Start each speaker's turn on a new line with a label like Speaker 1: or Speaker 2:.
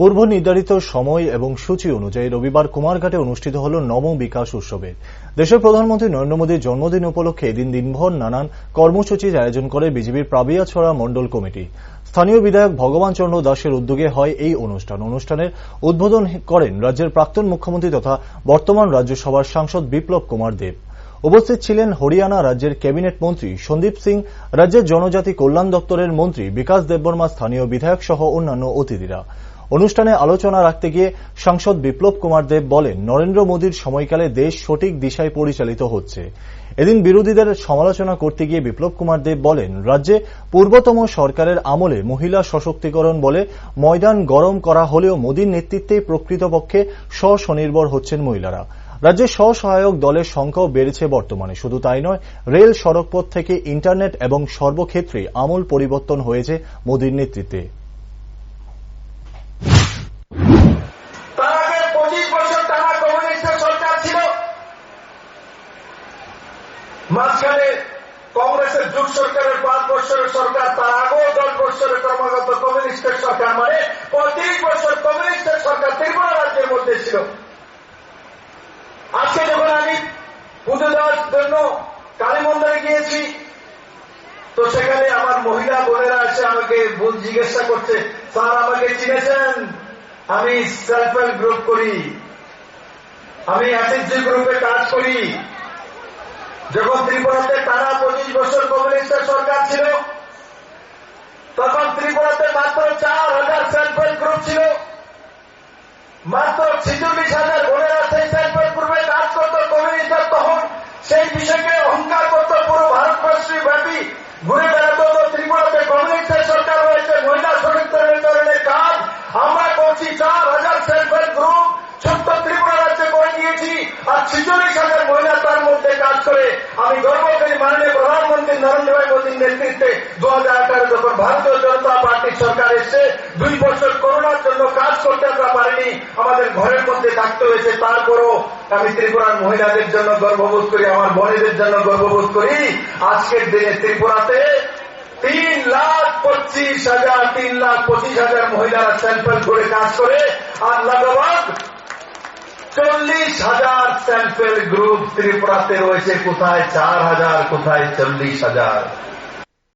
Speaker 1: পূর্ব নির্ধারিত সময় এবং সূচি অনুযায়ী রবিবার কুমারঘাটে অনুষ্ঠিত হল নম বিকাশ উৎসবে। দেশের প্রধানমন্ত্রী নরেন্দ্র মোদীর জন্মদিন উপলক্ষে এদিন দিনভর নানান কর্মসূচির আয়োজন করে বিজেপির প্রাবিয়াছড়া মণ্ডল কমিটি। স্থানীয় বিধায়ক ভগবান চন্দ্র দাসের উদ্যোগে হয় এই অনুষ্ঠানের উদ্বোধন করেন রাজ্যের প্রাক্তন মুখ্যমন্ত্রী তথা বর্তমান রাজ্যসভার সাংসদ বিপ্লব কুমার দেব। উপস্থিত ছিলেন হরিয়ানা রাজ্যের ক্যাবিনেট মন্ত্রী সন্দীপ সিং, রাজ্যের জনজাতি কল্যাণ দপ্তরের মন্ত্রী বিকাশ দেববর্মা, স্থানীয় বিধায়ক সহ অন্যান্য অতিথিরা। অনুষ্ঠানে আলোচনা রাখতে গিয়ে সাংসদ বিপ্লব কুমার দেব বলেন, নরেন্দ্র মোদীর সময়কালে দেশ সঠিক দিশায় পরিচালিত হচ্ছে। এদিন বিরোধীদের সমালোচনা করতে গিয়ে বিপ্লব কুমার দেব বলেন, রাজ্যে পূর্বতম সরকারের আমলে মহিলা সশক্তিকরণ বলে ময়দান গরম করা হলেও মোদীর নেতৃত্বে প্রকৃতপক্ষে স্বনির্ভর হচ্ছেন মহিলারা। রাজ্যে স্বসহায়ক দলের সংখ্যাও বেড়েছে বর্তমানে। শুধু তাই নয়, রেল, সড়কপথ থেকে ইন্টারনেট এবং সর্বক্ষেত্রে আমূল পরিবর্তন হয়েছে মোদীর নেতৃত্বে।
Speaker 2: মাঝখানে কংগ্রেসের যুগ সরকারের 5 বছরের সরকার, তার আগেও 10 বছরের ক্রমাগত কমিউনিস্টের সরকার, মানে 35 বছর কমিউনিস্টের সরকার ত্রিপুরা রাজ্যের মধ্যে ছিল। আজকে যখন আমি পুজো দেওয়ার জন্য কালী মন্দিরে গিয়েছি, তো সেখানে আমার মহিলা বোনেরা এসে আমাকে জিজ্ঞাসা করছে, স্যার আমাকে চিনেছেন? আমি সেলফ হেল্প গ্রুপ করি, আমি এসএসজি গ্রুপে কাজ করি। যখন ত্রিপুরাতে টানা 25 বছর কমিউনিস্টের সরকার ছিল, তখন ত্রিপুরাতে মাত্র 4000 সেলফ হেল্প গ্রুপ ছিল। মাত্র 46,000 বোনেরা সেই সেলফ হেল্প গ্রুপে কাজ করত। কমিউনিস্টরা তখন সেই বিষয়কে অহংকার করত, পুরো ভারতবর্ষী ব্যাপী ঘুরে বেড়াতো। ত্রিপুরাতে কমিউনিস্টের সরকার রয়েছে, মহিলা সশক্তিকরণের কাজ আমরা করছি। 4000 সেলফ হেল্প গ্রুপ ছোট্ট ত্রিপুরা রাজ্যে করে দিয়েছি, আর 46,000 মহিলা তার মধ্যে কাজ করে। আমি গর্ব করি মাননীয় প্রধানমন্ত্রী নরেন্দ্র ভাই মোদীর নেতৃত্বে 2018 যখন ভারতীয় জনতা পার্টির সরকার এসে 2 বছর করোনার জন্য কাজ করতে আমরা পারিনি, আমাদের ঘরের মধ্যে থাকতে হয়েছে। তারপরও আমি ত্রিপুরার মহিলাদের জন্য গর্ববোধ করি, আমার বোনেদের জন্য গর্ববোধ করি। আজকের দিনে ত্রিপুরাতে 3,25,000 মহিলারা সেলফ হেল্প করে কাজ করে, আর লগভগ 40,000 সেলফ হেল্প গ্রুপ ত্রিপুরাতে রয়েছে। কোথায় 4,000, কোথায় 40,000।